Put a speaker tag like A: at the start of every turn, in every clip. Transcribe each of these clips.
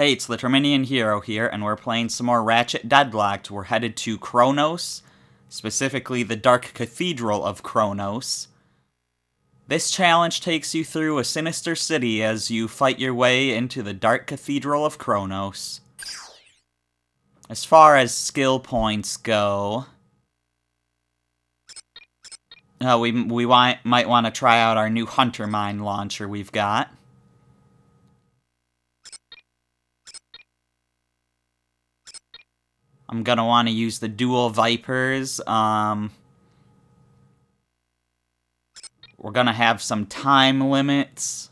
A: Hey, it's the Terminian Hero here, and we're playing some more Ratchet Deadlocked. We're headed to Kronos, specifically the Dark Cathedral of Kronos. This challenge takes you through a sinister city as you fight your way into the Dark Cathedral of Kronos. As far as skill points go, we might want to try out our new Hunter Mine launcher we've got. I'm gonna want to use the dual Vipers. We're gonna have some time limits.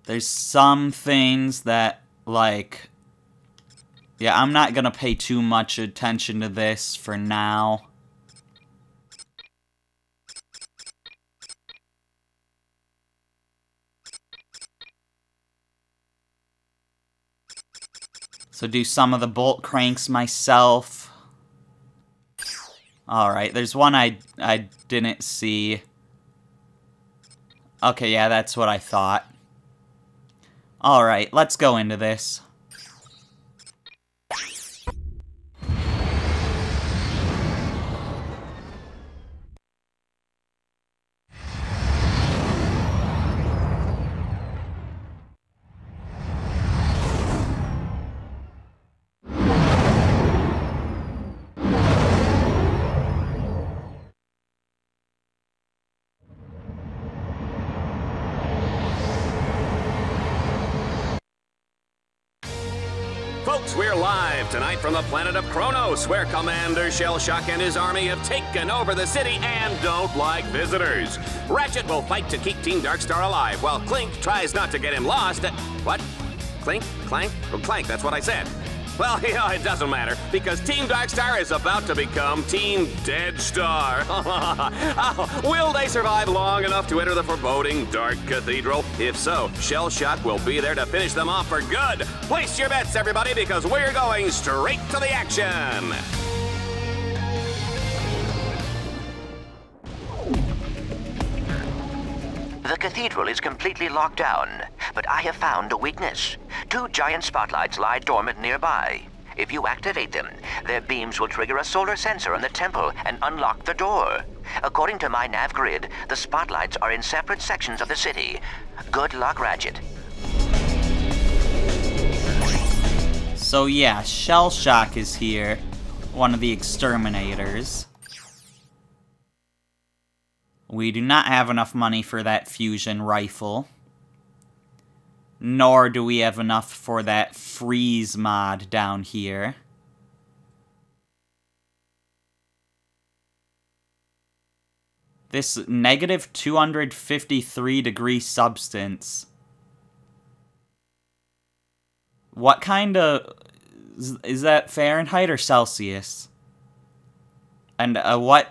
A: There's some things that, like... Yeah, I'm not gonna pay too much attention to this for now. So do some of the bolt cranks myself. Alright, there's one I didn't see. Okay, yeah, that's what I thought. Alright, let's go into this.
B: Folks, we're live tonight from the planet of Kronos, where Commander Shellshock and his army have taken over the city and don't like visitors. Ratchet will fight to keep Team Darkstar alive, while Clink tries not to get him lost. What? Clink? Clank? Oh, Clank, that's what I said. Well, you know, it doesn't matter, because Team Darkstar is about to become Team Deadstar. Will they survive long enough to enter the foreboding Dark Cathedral? If so, Shellshock will be there to finish them off for good. Place your bets, everybody, because we're going straight to the action.
C: The cathedral is completely locked down, but I have found a weakness. 2 giant spotlights lie dormant nearby. If you activate them, their beams will trigger a solar sensor on the temple and unlock the door. According to my nav grid, the spotlights are in separate sections of the city. Good luck, Ratchet.
A: So yeah, Shellshock is here, one of the exterminators. We do not have enough money for that fusion rifle. Nor do we have enough for that freeze mod down here. This negative 253 degree substance. What kind of... Is that Fahrenheit or Celsius? And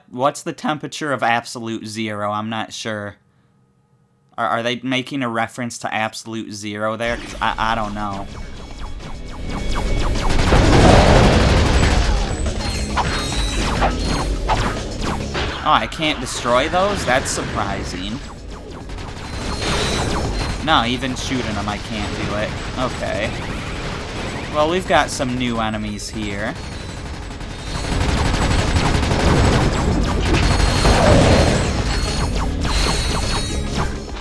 A: what's the temperature of absolute zero? I'm not sure. Are they making a reference to absolute zero there? 'Cause I don't know. Oh, I can't destroy those? That's surprising. No, even shooting them I can't do it. Okay. Well, we've got some new enemies here.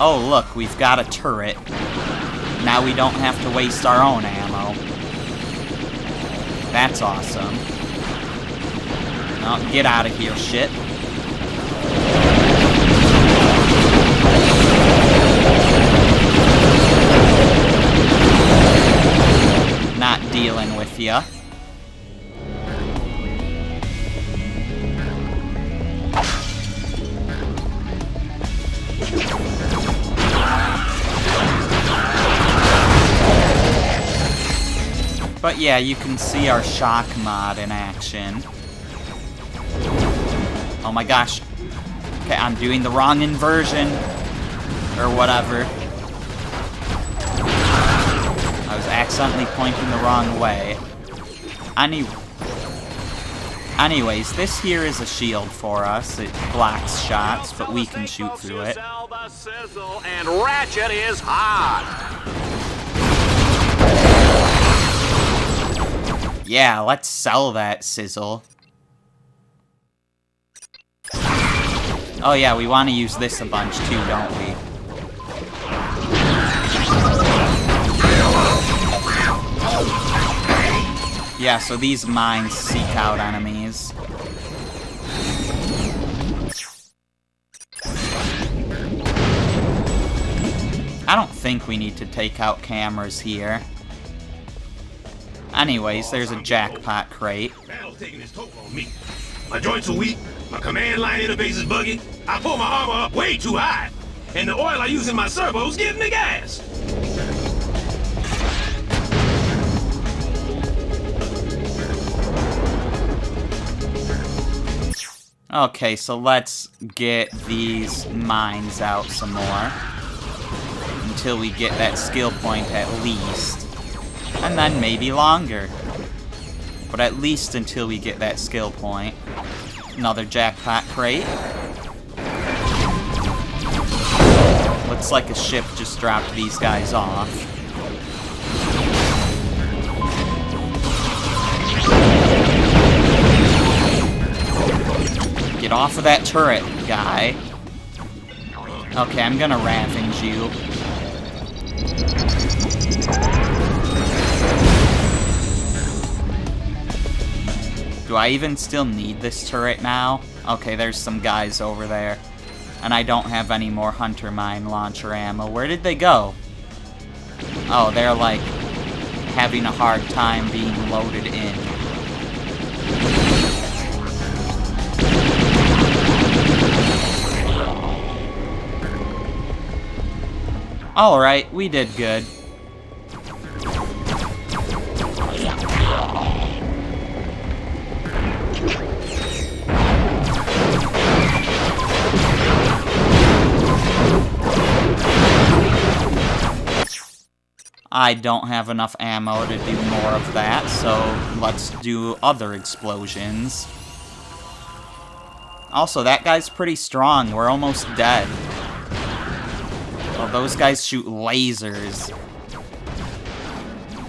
A: Oh, look, we've got a turret. Now we don't have to waste our own ammo. That's awesome. Oh, get out of here, shit. Not dealing with ya. But yeah, you can see our shock mod in action. Oh my gosh. Okay, I'm doing the wrong inversion. Or whatever. I was accidentally pointing the wrong way. Anyways, this here is a shield for us. It blocks shots, but we can shoot through it.
B: And Ratchet is hot.
A: Yeah, let's sell that sizzle. Oh yeah, we want to use this a bunch too, don't we? Yeah, so these mines seek out enemies. I don't think we need to take out cameras here. Anyways, there's a jackpot crate.
D: Battle's taking its toll on me. My joints are weak, my command line interface is buggy, I pull my armor up way too high, and the oil I use in my servos gives me gas.
A: Okay, so let's get these mines out some more. Until we get that skill point at least. And then maybe longer. But at least until we get that skill point. Another jackpot crate. Looks like a ship just dropped these guys off. Get off of that turret, guy. Okay, I'm gonna ravage you. Do I even still need this turret now? Okay, there's some guys over there. And I don't have any more Hunter Mine Launcher ammo. Where did they go? Oh, they're like having a hard time being loaded in. Alright, we did good. I don't have enough ammo to do more of that, so let's do other explosions. Also, that guy's pretty strong. We're almost dead. Well, those guys shoot lasers.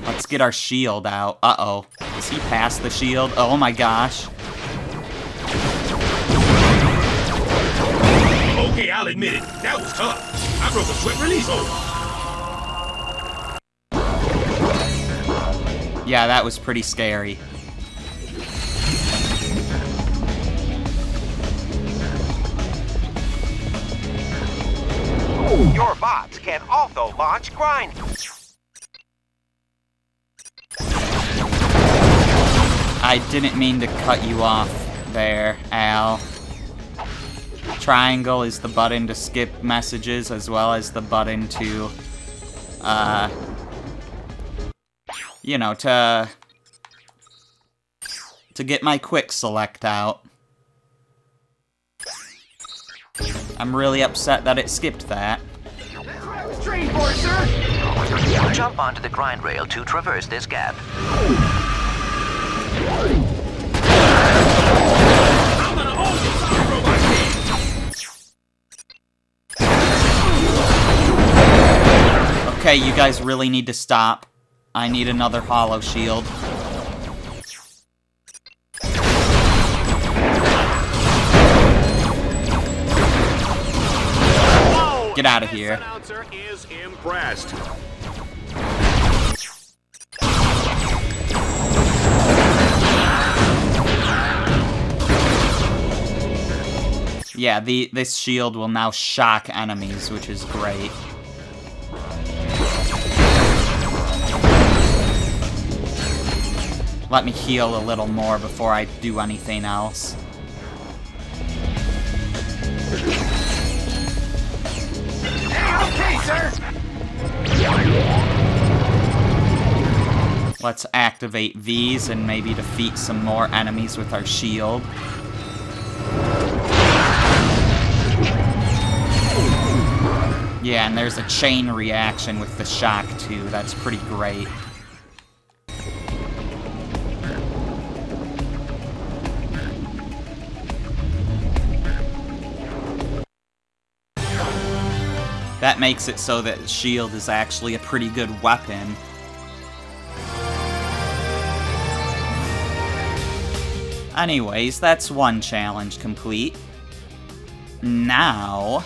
A: Let's get our shield out. Uh-oh. Is he past the shield? Oh my gosh.
D: Okay, I'll admit it. That was tough. I broke a quick release hold.
A: Yeah, that was pretty scary.
E: Your bots can also launch grind.
A: I didn't mean to cut you off there, Al. Triangle is the button to skip messages as well as the button to, you know, to get my quick select out. I'm really upset that it skipped that.
E: Train for it, sir.
C: Jump onto the grind rail to traverse this gap.
D: I'm gonna hold this robot head.
A: Okay, you guys really need to stop. I need another hollow shield. Get out of here.
B: Announcer is impressed.
A: Yeah, this shield will now shock enemies, which is great. Let me heal a little more before I do anything else.
E: Okay, sir.
A: Let's activate these and maybe defeat some more enemies with our shield. Yeah, and there's a chain reaction with the shock too. That's pretty great. That makes it so that shield is actually a pretty good weapon. Anyways, that's one challenge complete. Now...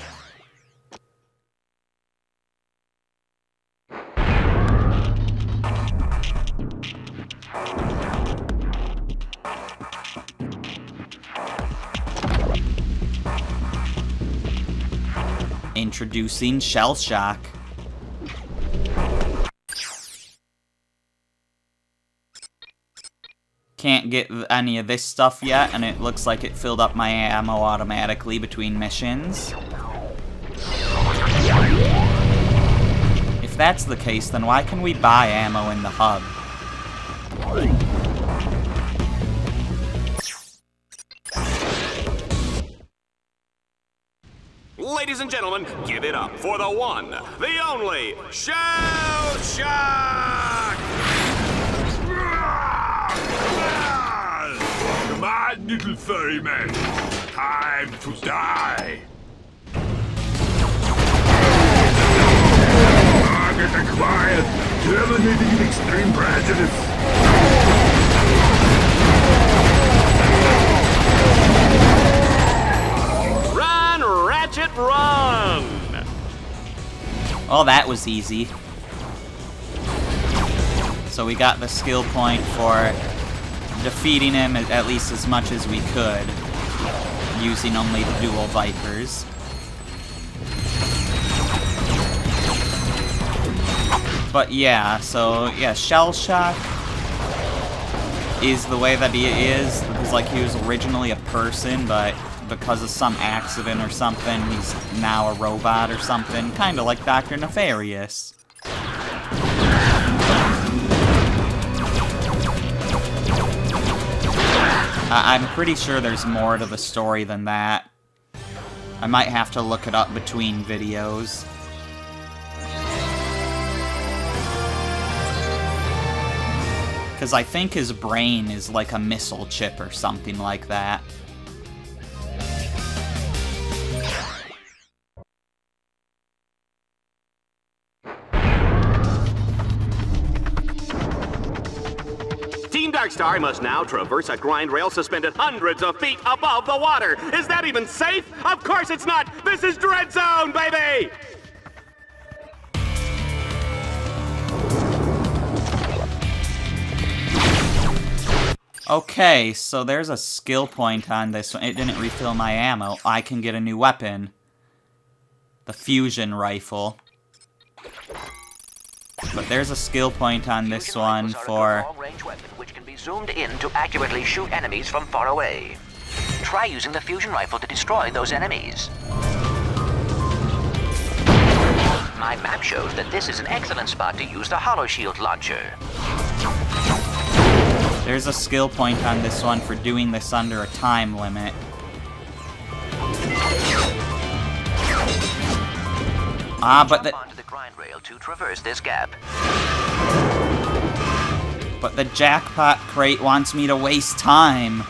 A: introducing Shell Shock. Can't get any of this stuff yet, and it looks like it filled up my ammo automatically between missions. If that's the case, then why can we buy ammo in the hub?
B: Ladies and gentlemen, give it up for the one, the only, Shell Shock!
D: Come on, little furry man. Time to die. Target acquired. Terminating extreme prejudice.
B: Run, Ratchet, run!
A: Oh, that was easy. So we got the skill point for defeating him at least as much as we could, using only the dual Vipers. But yeah, so yeah, Shell Shock is the way that he is, because like he was originally a person, but because of some accident or something, he's now a robot or something, kind of like Dr. Nefarious. I'm pretty sure there's more to the story than that. I might have to look it up between videos. Because I think his brain is like a missile chip or something like that.
B: Team Darkstar must now traverse a grind rail suspended hundreds of feet above the water. Is that even safe? Of course it's not! This is Dread Zone, baby!
A: Okay, so there's a skill point on this one. It didn't refill my ammo. I can get a new weapon. The fusion rifle. But there's a skill point on this one for...
C: long-range weapon which can be zoomed in to accurately shoot enemies from far away. Try using the fusion rifle to destroy those enemies. My map shows that this is an excellent spot to use the Hollow Shield launcher.
A: There's a skill point on this one for doing this under a time limit. Ah, but the...
C: to traverse this gap.
A: But the jackpot crate wants me to waste time.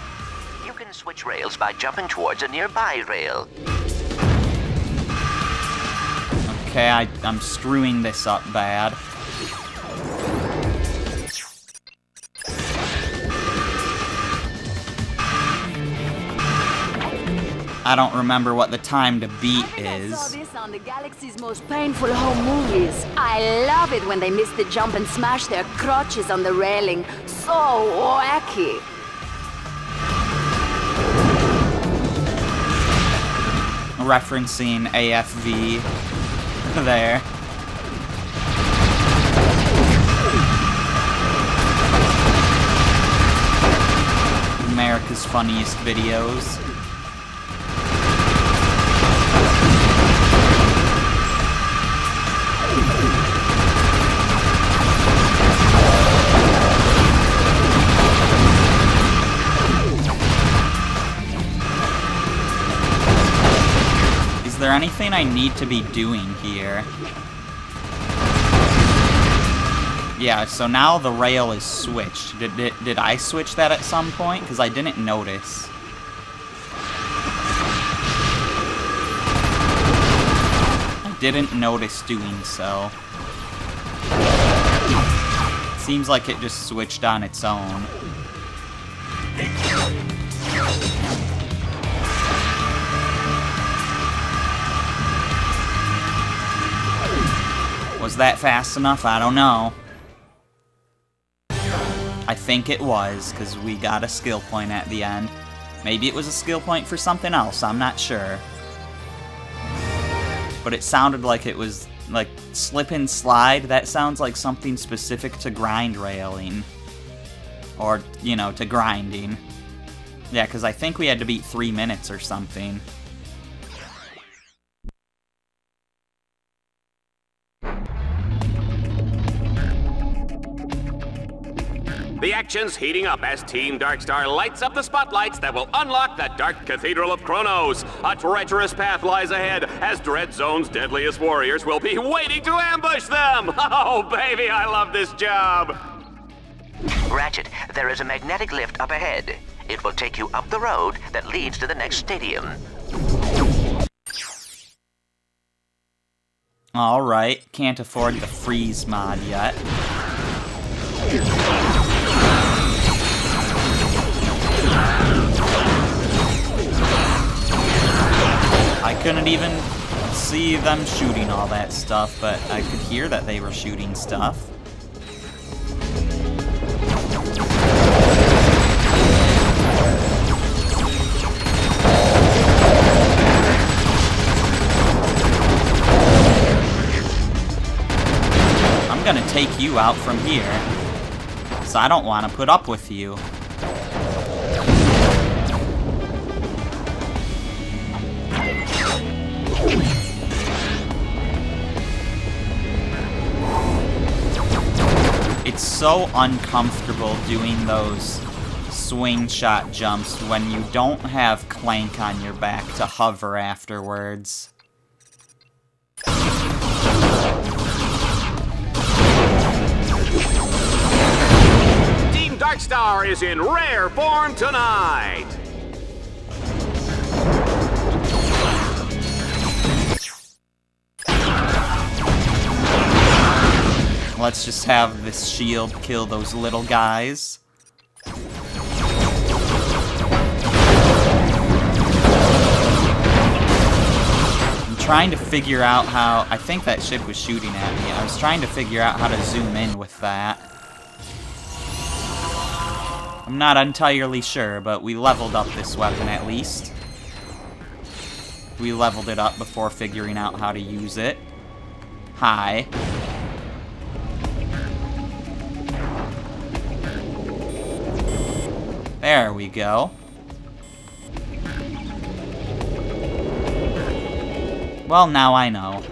C: You can switch rails by jumping towards a nearby rail.
A: Okay, I'm screwing this up bad. I don't remember what the time to beat is.
F: I saw this on the galaxy's most painful home movies. I love it when they miss the jump and smash their crotches on the railing. So wacky.
A: Referencing AFV there. America's Funniest Videos. Is there anything I need to be doing here? Yeah, so now the rail is switched. Did I switch that at some point? Because I didn't notice. I didn't notice doing so. Seems like it just switched on its own. Was that fast enough? I don't know. I think it was, because we got a skill point at the end. Maybe it was a skill point for something else, I'm not sure. But it sounded like it was, like, slip and slide. That sounds like something specific to grind railing. Or, you know, to grinding. Yeah, because I think we had to beat 3 minutes or something.
B: The action's heating up as Team Darkstar lights up the spotlights that will unlock the Dark Cathedral of Kronos. A treacherous path lies ahead as Dread Zone's deadliest warriors will be waiting to ambush them! Oh, baby, I love this job!
C: Ratchet, there is a magnetic lift up ahead. It will take you up the road that leads to the next stadium.
A: Alright, can't afford the freeze mod yet. I couldn't even see them shooting all that stuff, but I could hear that they were shooting stuff. I'm gonna take you out from here, because I don't want to put up with you. It's so uncomfortable doing those swing shot jumps when you don't have Clank on your back to hover afterwards.
B: Team Darkstar is in rare form tonight!
A: Let's just have this shield kill those little guys. I'm trying to figure out how... I think that ship was shooting at me. I was trying to figure out how to zoom in with that. I'm not entirely sure, but we leveled up this weapon at least. We leveled it up before figuring out how to use it. Hi. There we go. Well, now I know.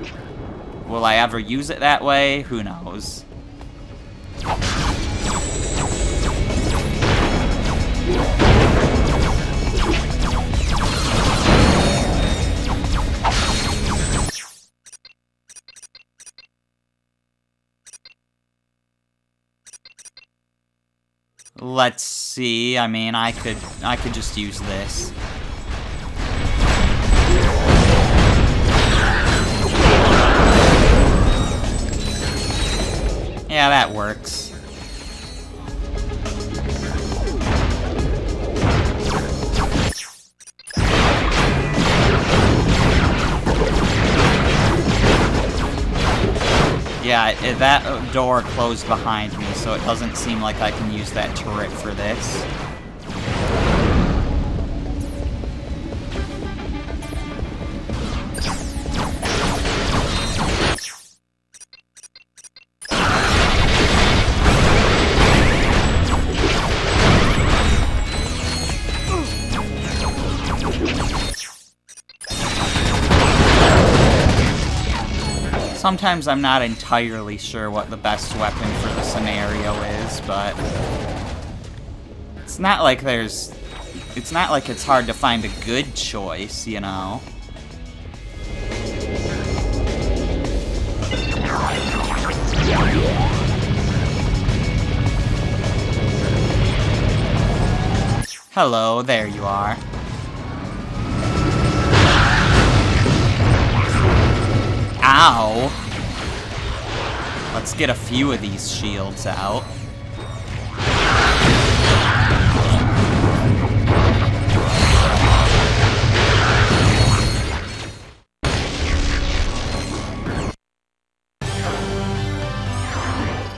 A: Will I ever use it that way? Who knows? Let's see. I mean, I could just use this. Yeah, that works. Yeah, that door closed behind me, so it doesn't seem like I can use that turret for this. Sometimes I'm not entirely sure what the best weapon for the scenario is, but it's not like it's hard to find a good choice, you know? Hello, there you are. Ow! Let's get a few of these shields out.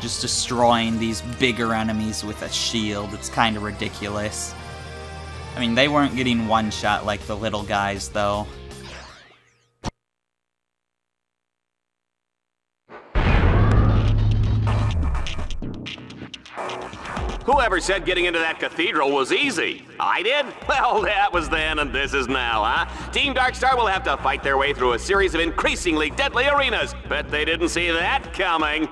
A: Just destroying these bigger enemies with a shield. It's kind of ridiculous. I mean, they weren't getting one shot like the little guys, though.
B: Whoever said getting into that cathedral was easy? I did? Well, that was then and this is now, huh? Team Darkstar will have to fight their way through a series of increasingly deadly arenas. Bet they didn't see that coming.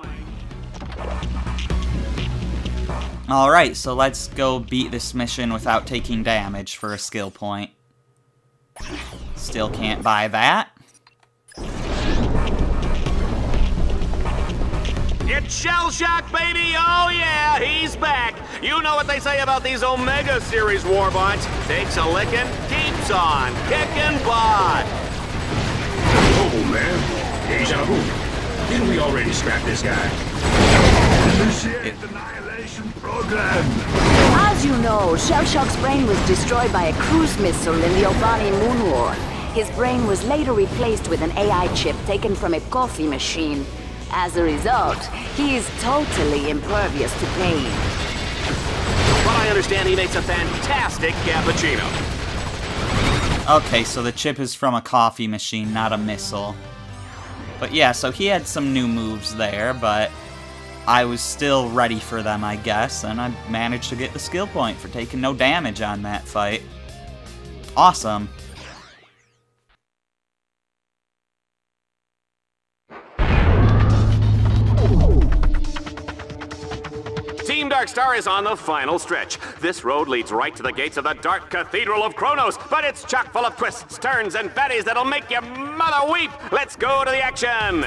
A: Alright, so let's go beat this mission without taking damage for a skill point. Still can't buy that.
B: It's Shell Shock, baby! Oh yeah, he's back! You know what they say about these Omega Series warbots. Takes a licking, keeps on kicking butt!
D: Oh, man. Deja vu. Didn't we already scrap this guy? Initiate the annihilation program.
F: As you know, Shellshock's brain was destroyed by a cruise missile in the Obani Moon War. His brain was later replaced with an AI chip taken from a coffee machine. As a result, he is totally impervious to pain.
B: But I understand he makes a fantastic cappuccino.
A: Okay, so the chip is from a coffee machine, not a missile. But yeah, so he had some new moves there, but I was still ready for them, I guess, and I managed to get the skill point for taking no damage on that fight. Awesome.
B: Team Darkstar is on the final stretch. This road leads right to the gates of the Dark Cathedral of Kronos, but it's chock full of twists, turns, and baddies that'll make your mother weep. Let's go to the action.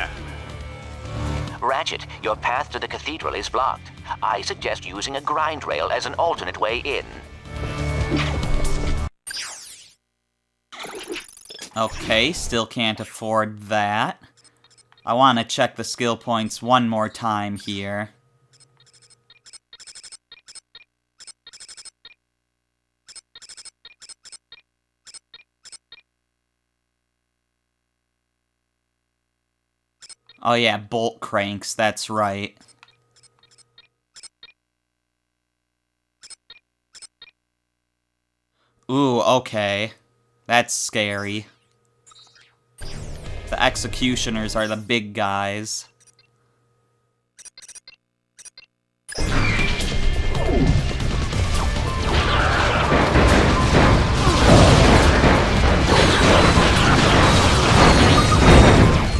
C: Ratchet, your path to the cathedral is blocked. I suggest using a grind rail as an alternate way in.
A: Okay, still can't afford that. I want to check the skill points one more time here. Oh yeah, bolt cranks, that's right. Ooh, okay. That's scary. The executioners are the big guys.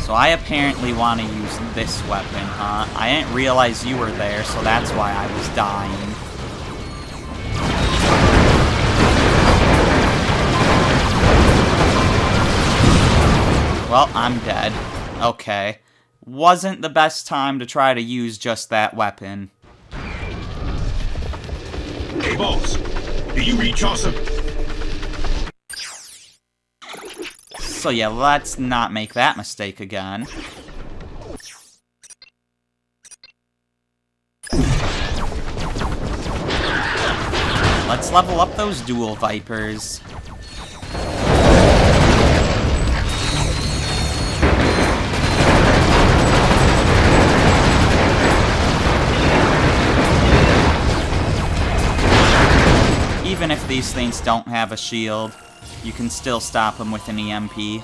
A: So I apparently want to use this weapon, huh? I didn't realize you were there, so that's why I was dying. Well, I'm dead. Okay. Wasn't the best time to try to use just that weapon.
D: Hey, boss. Do you read Chaucer?
A: So yeah, let's not make that mistake again. Let's level up those dual Vipers. Even if these things don't have a shield, you can still stop them with an EMP.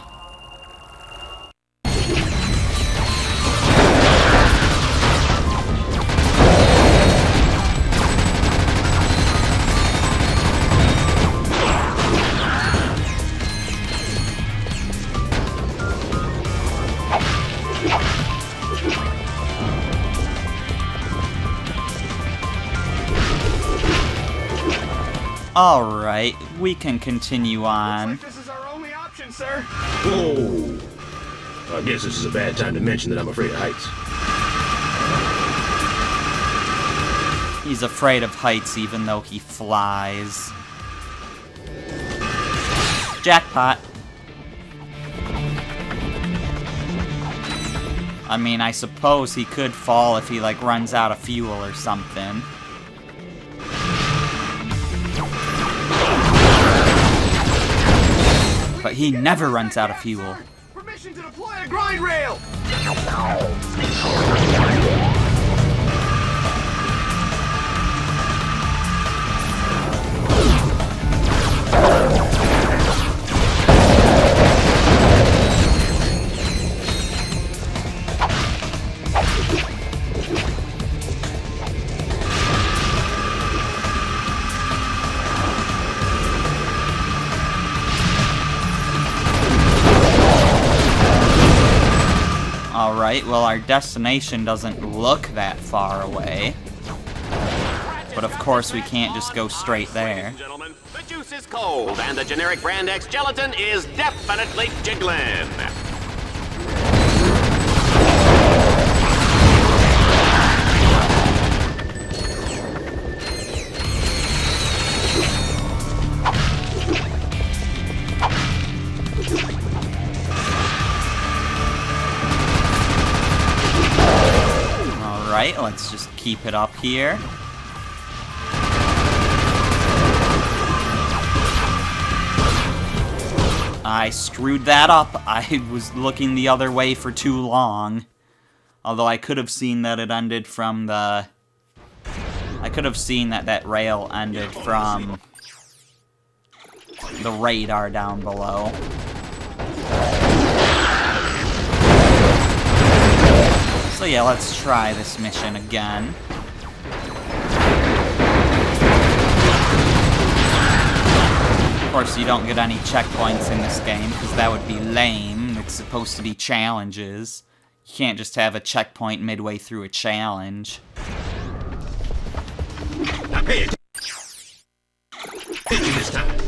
A: Alright, we can continue on.
E: Looks like this is our only option, sir.
D: Whoa. I guess this is a bad time to mention that I'm afraid of heights.
A: He's afraid of heights even though he flies. Jackpot. I mean, I suppose he could fall if he, like, runs out of fuel or something. But he never runs out of fuel.
E: Permission to deploy a grind rail!
A: Alright, well, our destination doesn't look that far away. But of course, we can't just go straight there.
B: Gentlemen, the juice is cold, and the generic brand X gelatin is definitely jiggling.
A: Alright, let's just keep it up here. I screwed that up. I was looking the other way for too long. Although I could have seen that it ended from the... I could have seen that that rail ended from the radar down below. So yeah, let's try this mission again. Of course, you don't get any checkpoints in this game, because that would be lame. It's supposed to be challenges. You can't just have a checkpoint midway through a challenge.
D: Now pay attention this time.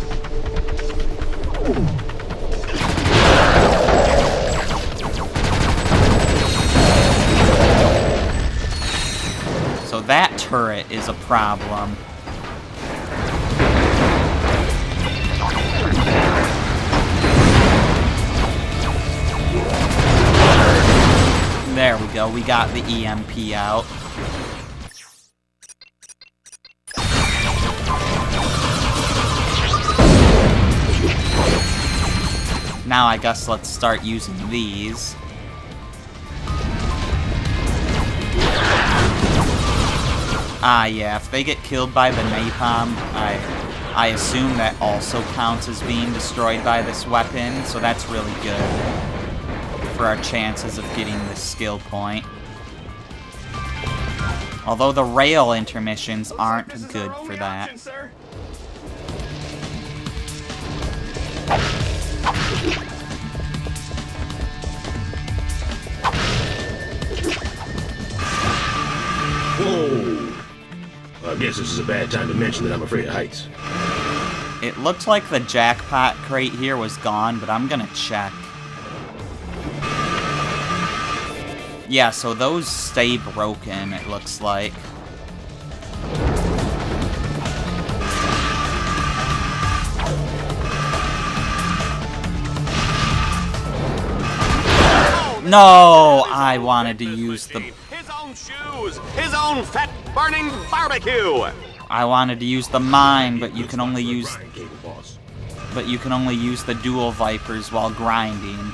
A: So that turret is a problem. There we go, we got the EMP out. Now I guess let's start using these. Ah, yeah, if they get killed by the napalm, I assume that also counts as being destroyed by this weapon, so that's really good for our chances of getting this skill point. Although the rail intermissions aren't good for that.
D: Whoa! I guess this is a bad time to mention that I'm afraid of heights.
A: It looks like the jackpot crate here was gone, but I'm gonna check. Yeah, so those stay broken, it looks like. No, I wanted to use the...
B: His own shoes, his own fat-burning barbecue.
A: I wanted to use the mine, but you can only use... But you can only use the dual Vipers while grinding.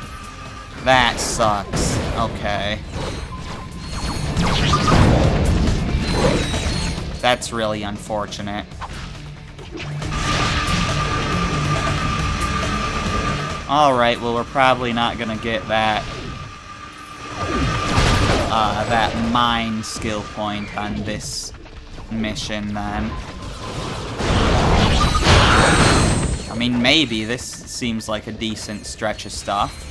A: That sucks. Okay. That's really unfortunate. Alright, well we're probably not gonna get that that mine skill point on this mission then. I mean, maybe. This seems like a decent stretch of stuff.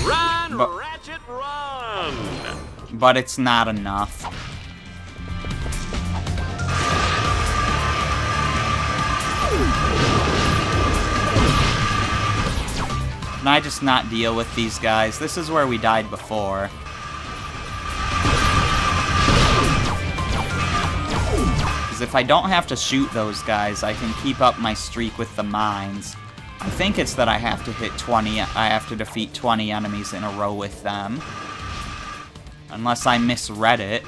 B: Run, Ratchet, run!
A: But it's not enough. Can I just not deal with these guys? This is where we died before. Because if I don't have to shoot those guys, I can keep up my streak with the mines. I think it's that I have to hit 20, I have to defeat 20 enemies in a row with them. Unless I misread it.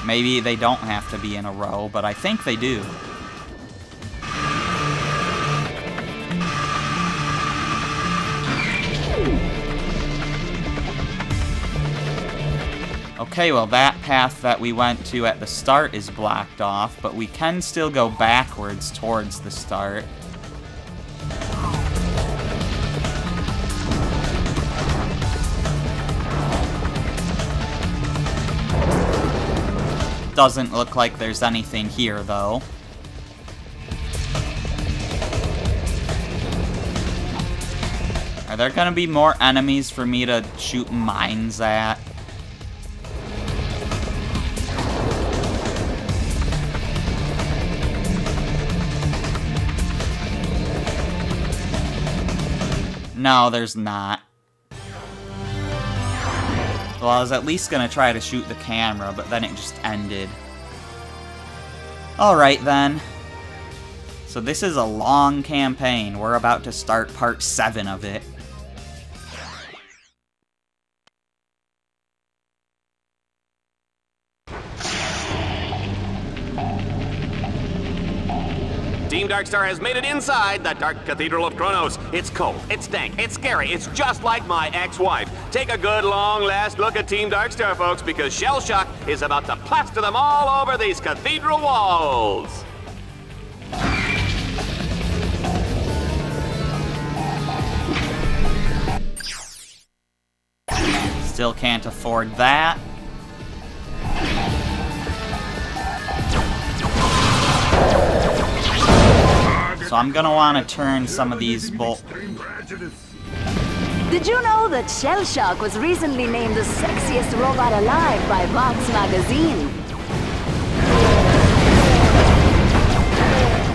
A: Maybe they don't have to be in a row, but I think they do. Okay, well that path that we went to at the start is blocked off, but we can still go backwards towards the start. Doesn't look like there's anything here, though. Are there gonna be more enemies for me to shoot mines at? No, there's not. Well, I was at least gonna try to shoot the camera, but then it just ended. Alright then. So this is a long campaign. We're about to start part 7 of it.
B: Team Darkstar has made it inside the Dark Cathedral of Kronos. It's cold, it's dank, it's scary, it's just like my ex-wife. Take a good long last look at Team Darkstar, folks, because Shell Shock is about to plaster them all over these cathedral walls.
A: Still can't afford that. So I'm gonna want to turn some of these bolt.
F: Did you know that Shell Shock was recently named the sexiest robot alive by Vox magazine?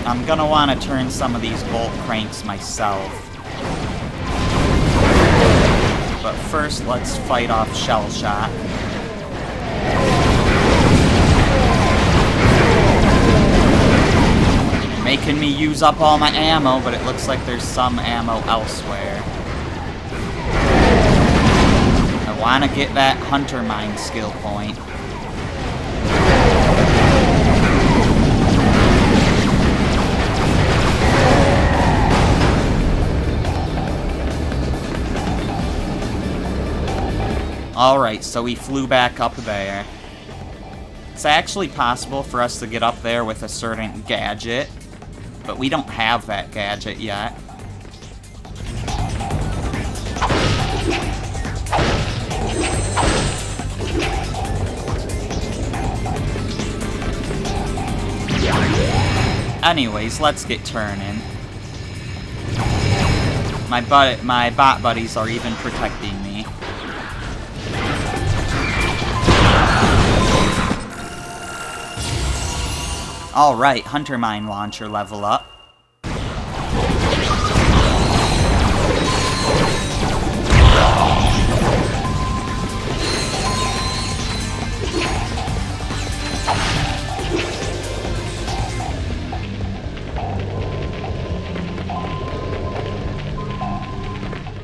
A: I'm gonna want to turn some of these bolt cranks myself. But first, let's fight off Shell Shock. Making me use up all my ammo, but it looks like there's some ammo elsewhere. I want to get that Hunter Mine skill point. Alright, so we flew back up there. It's actually possible for us to get up there with a certain gadget, but we don't have that gadget yet. Anyways, let's get turning. My bot buddies are even protecting me. Alright, Hunter Mine Launcher level up.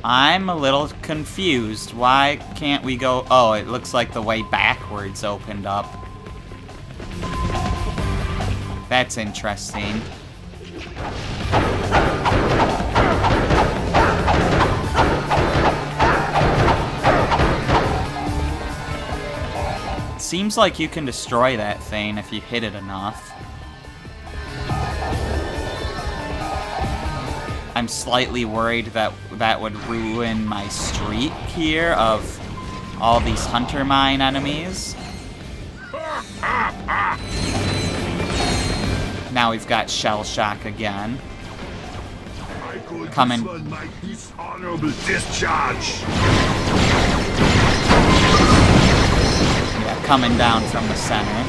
A: I'm a little confused. Why can't we go... Oh, it looks like the way backwards opened up. That's interesting. Seems like you can destroy that thing if you hit it enough. I'm slightly worried that that would ruin my streak here of all these Hunter Mine enemies. Now we've got Shell Shock again. Coming.
D: My dishonorable discharge.
A: Yeah, coming down from the center.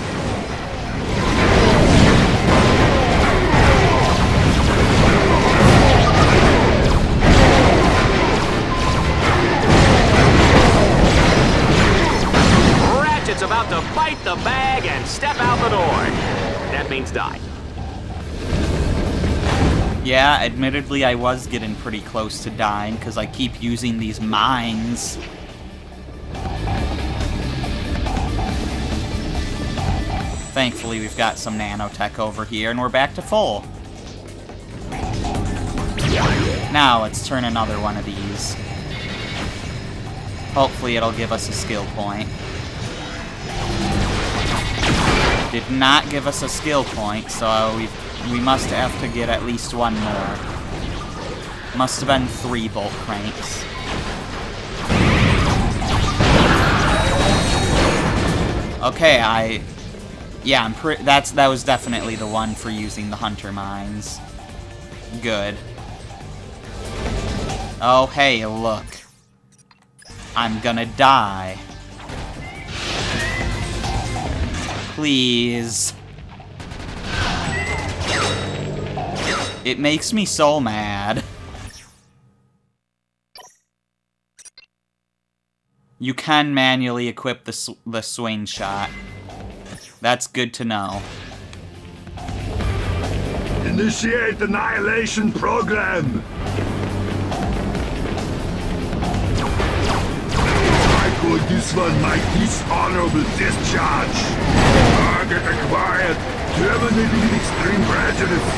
B: Ratchet's about to bite the means die.
A: Yeah, admittedly I was getting pretty close to dying because I keep using these mines. Thankfully we've got some nanotech over here and we're back to full. Now let's turn another one of these. Hopefully it'll give us a skill point. Did not give us a skill point, so we must have to get at least one more. Must have been 3 bolt cranks. Okay, yeah, that was definitely the one for using the hunter mines. Good. Oh, hey, look. I'm gonna die. Please. It makes me so mad. You can manually equip the swing shot. That's good to know.
D: Initiate the annihilation program. I call this one my dishonorable discharge. Target acquired. Terminating extreme prejudice.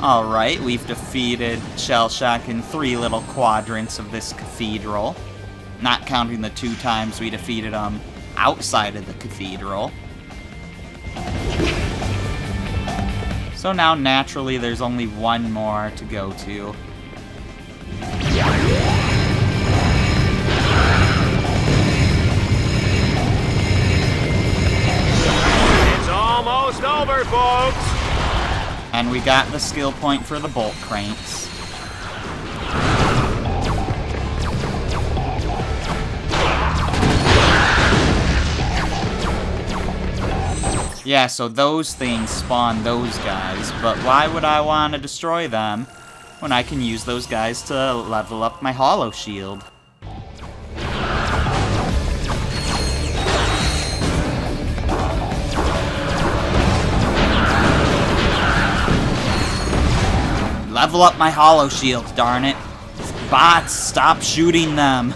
A: Alright, we've defeated Shellshock in 3 little quadrants of this cathedral. Not counting the 2 times we defeated them outside of the cathedral. So now, naturally, there's only one more to go to.
B: It's almost over, folks!
A: And we got the skill point for the bolt cranks. Yeah, so those things spawn those guys, but why would I want to destroy them when I can use those guys to level up my hollow shield? Level up my hollow shield, darn it. Bots, stop shooting them.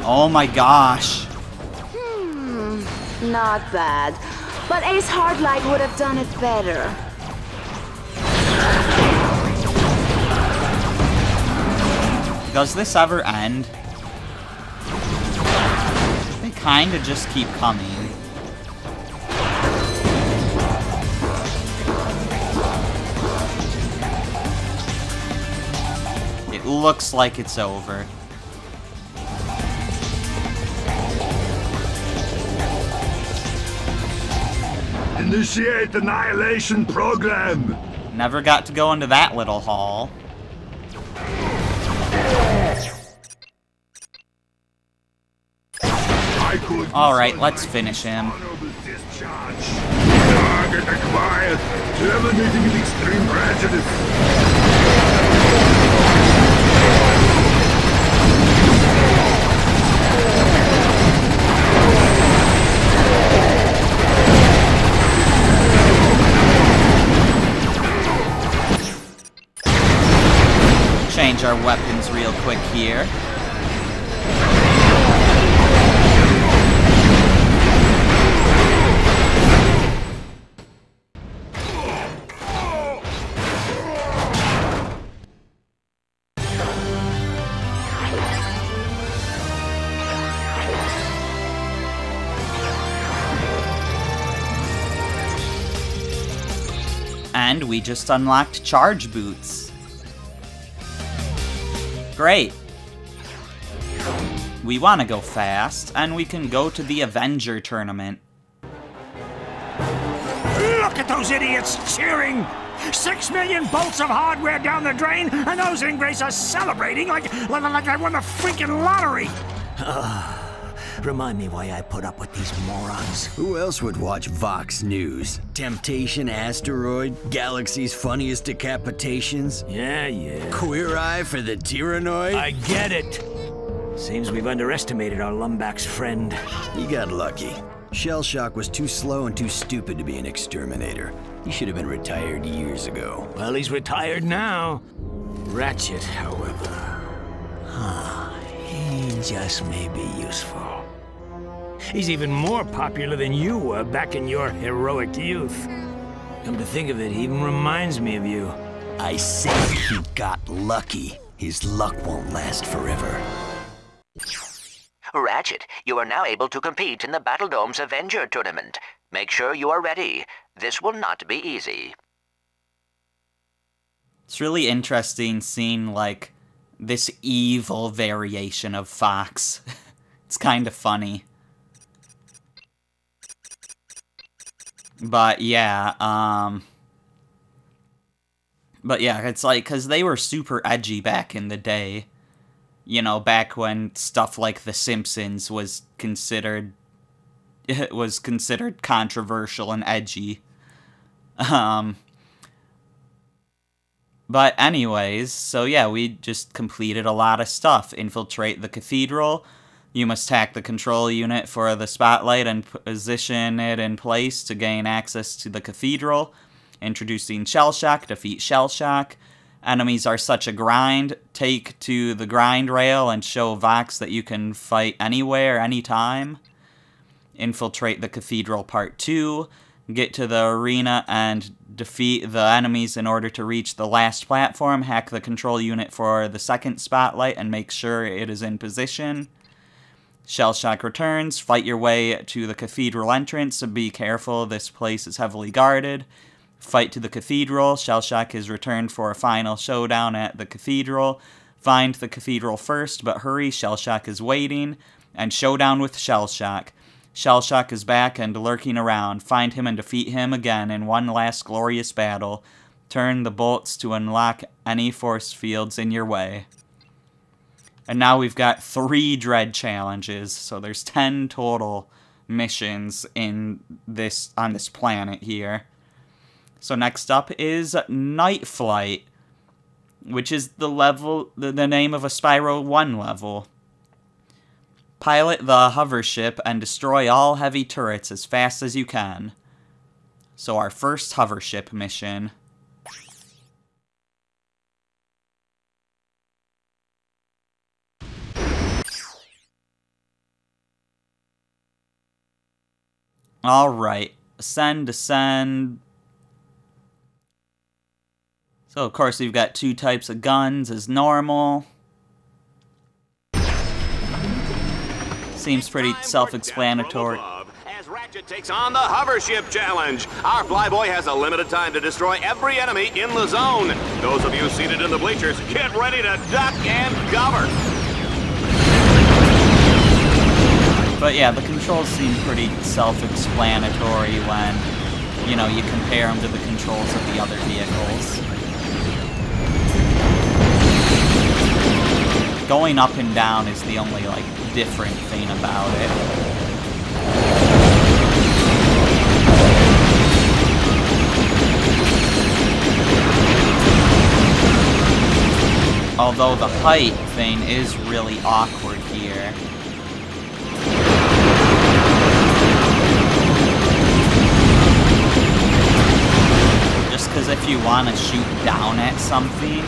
A: Oh my gosh.
F: Not bad. But Ace Hardlight would have done it better.
A: Does this ever end? They kinda just keep coming. It looks like it's over.
D: Initiate the annihilation program.
A: Never got to go into that little hall. Alright, let's finish him.
D: Target acquired. Terminating an extreme prejudice.
A: Change our weapons real quick here. And we just unlocked charge boots. Great. We want to go fast, and we can go to the Avenger tournament.
G: Look at those idiots cheering! 6 million bolts of hardware down the drain, and those ingrates are celebrating like I won the freaking lottery!
H: Remind me why I put up with these morons.
I: Who else would watch Vox News? Temptation Asteroid? Galaxy's funniest decapitations?
H: Yeah.
I: Queer Eye for the Tyrannoid?
H: I get it. Seems we've underestimated our Lumbach's friend.
I: You got lucky. Shellshock was too slow and too stupid to be an exterminator. He should have been retired years ago.
H: Well, he's retired now. Ratchet, however... he just may be useful. He's even more popular than you were back in your heroic youth. Come to think of it, he even reminds me of you.
I: I said he got lucky. His luck won't last forever.
C: Ratchet, you are now able to compete in the Battle Dome's Avenger tournament. Make sure you are ready. This will not be easy.
A: It's really interesting seeing, like, this evil variation of Fox. It's kind of funny. But yeah, it's like, because they were super edgy back in the day. You know, back when stuff like The Simpsons was considered controversial and edgy. But anyways, so yeah, we just completed a lot of stuff. Infiltrate the cathedral. You must hack the control unit for the spotlight and position it in place to gain access to the cathedral. Introducing Shellshock. Defeat Shellshock. Enemies are such a grind. Take to the grind rail and show Vox that you can fight anywhere, anytime. Infiltrate the cathedral part 2. Get to the arena and defeat the enemies in order to reach the last platform. Hack the control unit for the second spotlight and make sure it is in position. Shellshock returns. Fight your way to the cathedral entrance. Be careful, this place is heavily guarded. Fight to the cathedral. Shellshock is returned for a final showdown at the cathedral. Find the cathedral first, but hurry, Shellshock is waiting. And showdown with Shellshock. Shellshock is back and lurking around. Find him and defeat him again in one last glorious battle. Turn the bolts to unlock any force fields in your way. And now we've got 3 dread challenges, so there's 10 total missions on this planet here. So next up is Night Flight, which is the name of a Spyro 1 level. Pilot the hover ship and destroy all heavy turrets as fast as you can. So our first hover ship mission. Alright, ascend, descend. So, of course, we've got 2 types of guns as normal. Seems pretty self-explanatory.
B: As Ratchet takes on the hover ship challenge, our flyboy has a limited time to destroy every enemy in the zone. Those of you seated in the bleachers, get ready to duck and cover.
A: But yeah, the controls seem pretty self-explanatory when, you know, you compare them to the controls of the other vehicles. Going up and down is the only, like, different thing about it. Although the height thing is really awkward here. Just because if you want to shoot down at something,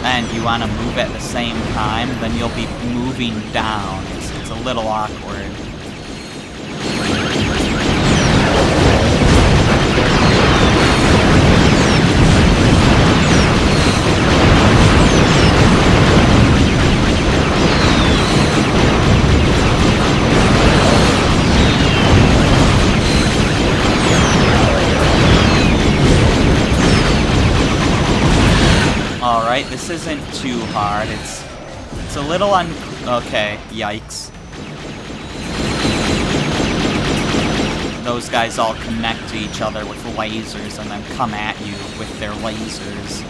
A: and you want to move at the same time, then you'll be moving down. It's a little awkward. Alright, this isn't too hard. It's a little okay, yikes. Those guys all connect to each other with lasers and then come at you with their lasers.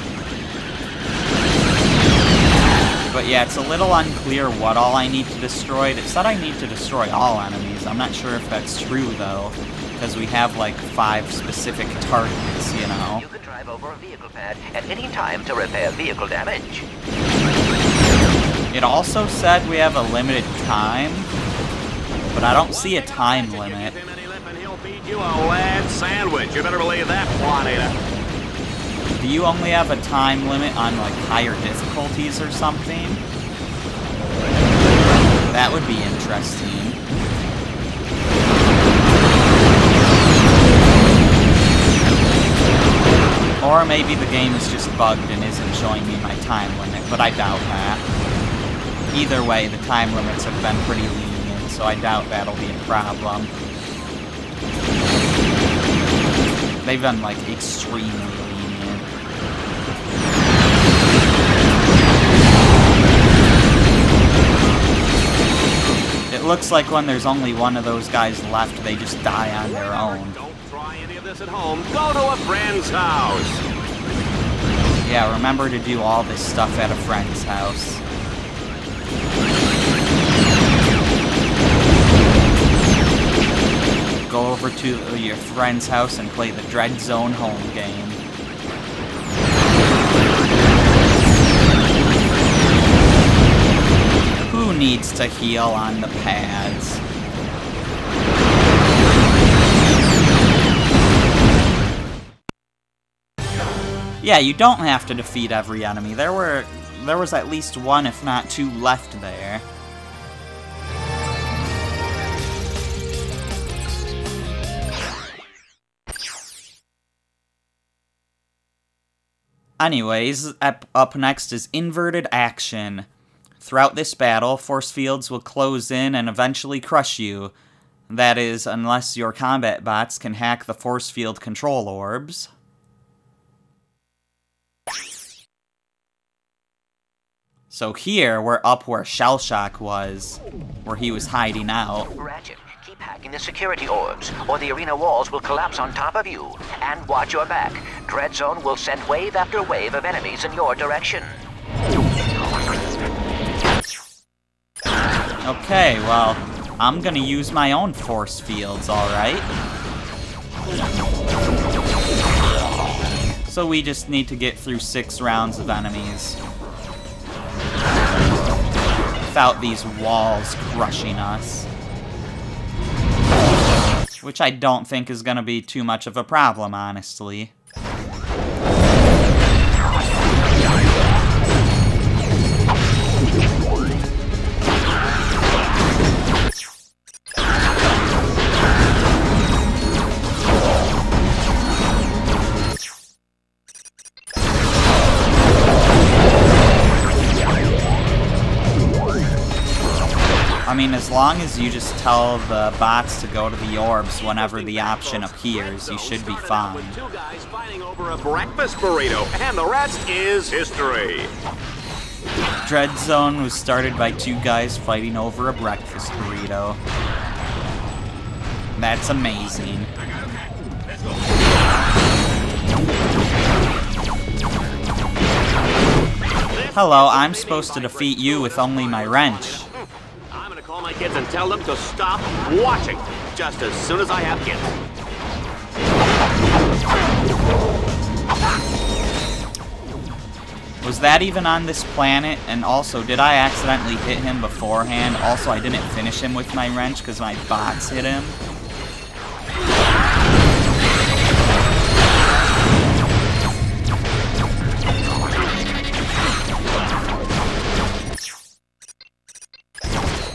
A: But yeah, it's a little unclear what all I need to destroy. It said I need to destroy all enemies. I'm not sure if that's true, though, because we have, like, 5 specific targets, you know?
C: You can drive over a vehicle pad at any time to repair vehicle damage.
A: It also said we have a limited time, but I don't see a time limit.
B: He'll feed you a lead sandwich. You better believe that, Juanita.
A: Do you only have a time limit on, like, higher difficulties or something? That would be interesting. Or maybe the game is just bugged and isn't showing me my time limit, but I doubt that. Either way, the time limits have been pretty lenient, so I doubt that'll be a problem. They've been, like, extremely lenient. It looks like when there's only one of those guys left, they just die on their own.
B: Don't try any of this at home. Go to a friend's house.
A: Yeah, remember to do all this stuff at a friend's house. Go over to your friend's house and play the Dread Zone home game. Who needs to heal on the pads? Yeah, you don't have to defeat every enemy. There was at least 1, if not 2, left there. Anyways, up next is Inverted Action. Throughout this battle, force fields will close in and eventually crush you. That is, unless your combat bots can hack the force field control orbs. So here, we're up where Shellshock was, where he was hiding out.
C: Ratchet, keep hacking the security orbs, or the arena walls will collapse on top of you. And watch your back. Dread Zone will send wave after wave of enemies in your direction.
A: Okay, well, I'm gonna use my own force fields, alright? So we just need to get through 6 rounds of enemies without these walls crushing us. Which I don't think is gonna be too much of a problem, honestly. I mean, as long as you just tell the bots to go to the orbs whenever the option appears, you should be fine.
B: 2 guys fighting over a breakfast burrito, and the rest is history.
A: Dread Zone was started by 2 guys fighting over a breakfast burrito. That's amazing. Hello, I'm supposed to defeat you with only my wrench.
B: I'm gonna call my kids and tell them to stop watching just as soon as I have kids.
A: Was that even on this planet? And also, did I accidentally hit him beforehand? Also, I didn't finish him with my wrench because my bots hit him.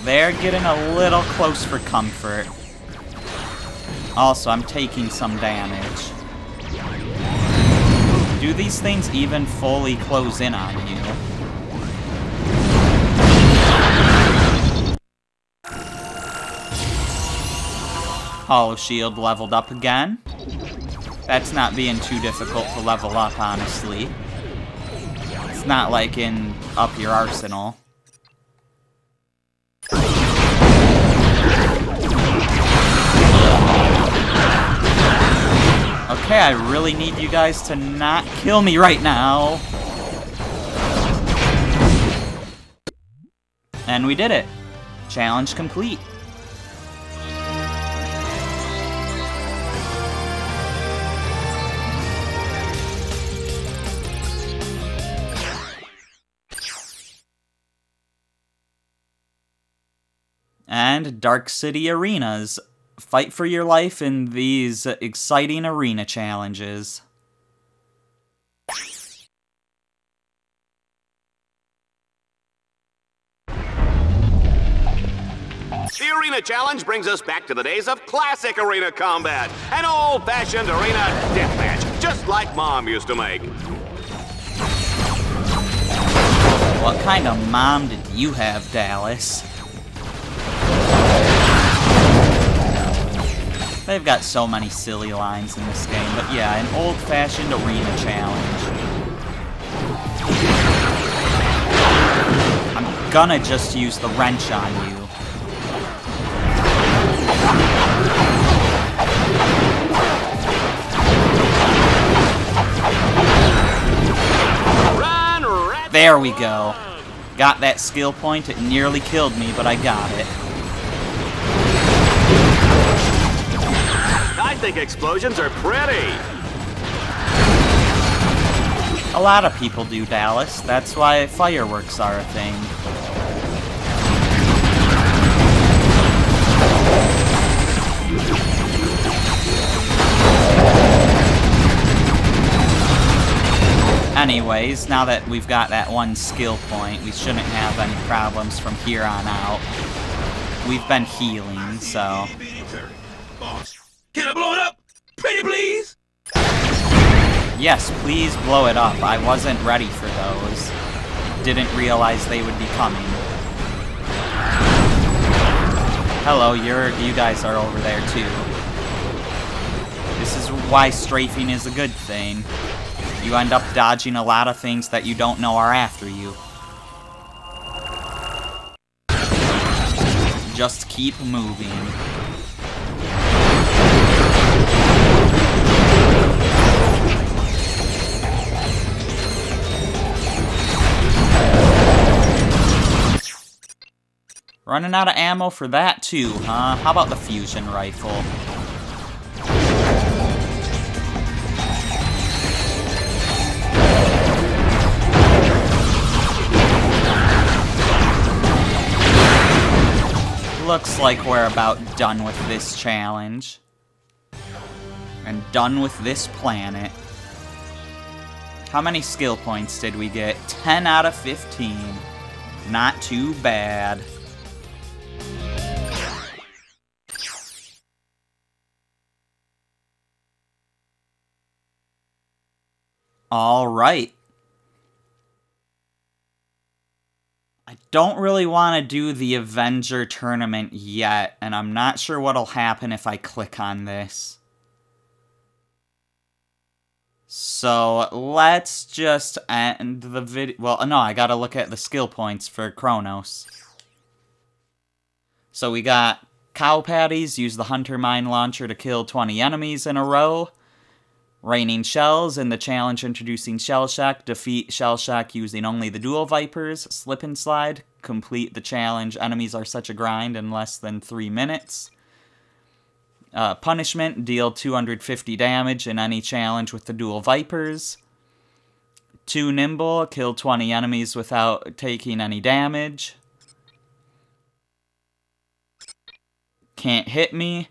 A: They're getting a little close for comfort. Also, I'm taking some damage. Do these things even fully close in on you? Hollow Shield leveled up again. That's not being too difficult to level up, honestly. It's not like in Up Your Arsenal. Okay, I really need you guys to not kill me right now. And we did it. Challenge complete. And Dark City Arenas. Fight for your life in these exciting arena challenges.
B: The Arena Challenge brings us back to the days of classic arena combat. An old-fashioned arena deathmatch, just like Mom used to make.
A: What kind of mom did you have, Dallas? They've got so many silly lines in this game, but yeah, an old-fashioned arena challenge. I'm gonna just use the wrench on you. There we go. Got that skill point. It nearly killed me, but I got it.
B: I think explosions are pretty.
A: A lot of people do, Dallas. That's why fireworks are a thing. Anyways, now that we've got that one skill point, we shouldn't have any problems from here on out. We've been healing, so...
D: Can I blow it up? Pretty please?
A: Yes, please blow it up. I wasn't ready for those. Didn't realize they would be coming. Hello, you guys are over there too. This is why strafing is a good thing. You end up dodging a lot of things that you don't know are after you. Just keep moving. Running out of ammo for that too, huh? How about the fusion rifle? Looks like we're about done with this challenge. And done with this planet. How many skill points did we get? 10 out of 15. Not too bad. Alright. I don't really want to do the Avenger tournament yet, and I'm not sure what'll happen if I click on this. So, let's just end the video. Well, no, I gotta look at the skill points for Kronos. So we got cow patties, use the Hunter Mine Launcher to kill 20 enemies in a row. Raining Shells, in the challenge introducing Shell Shock, defeat Shell Shock using only the Dual Vipers. Slip and Slide, complete the challenge. Enemies are such a grind in less than 3 minutes. Punishment, deal 250 damage in any challenge with the Dual Vipers. Too Nimble, kill 20 enemies without taking any damage. Can't Hit Me.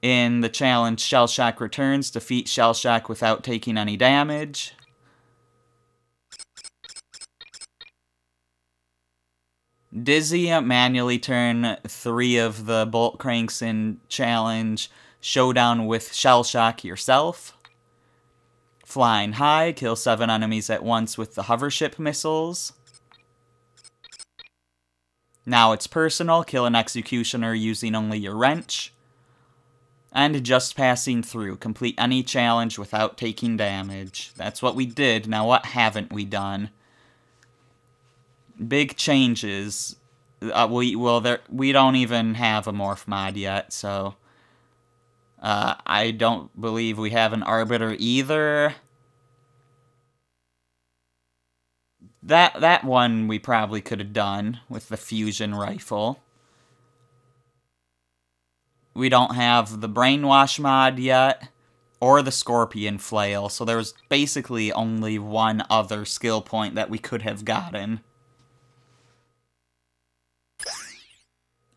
A: In the challenge, Shell Shock returns, defeat Shell Shock without taking any damage. Dizzy, manually turn 3 of the bolt cranks in challenge, showdown with Shell Shock yourself. Flying High, kill 7 enemies at once with the hovership missiles. Now It's Personal, kill an executioner using only your wrench. And Just Passing Through, complete any challenge without taking damage. That's what we did, now what haven't we done? Big changes. We don't even have a morph mod yet, so... I don't believe we have an Arbiter either. That one we probably could have done with the fusion rifle. We don't have the brainwash mod yet, or the scorpion flail, so there was basically only one other skill point that we could have gotten.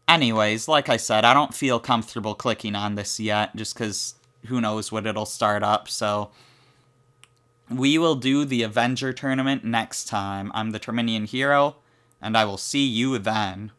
A: Anyways, like I said, I don't feel comfortable clicking on this yet, just because who knows what it'll start up, so we will do the Avenger tournament next time. I'm the Terminian Hero, and I will see you then.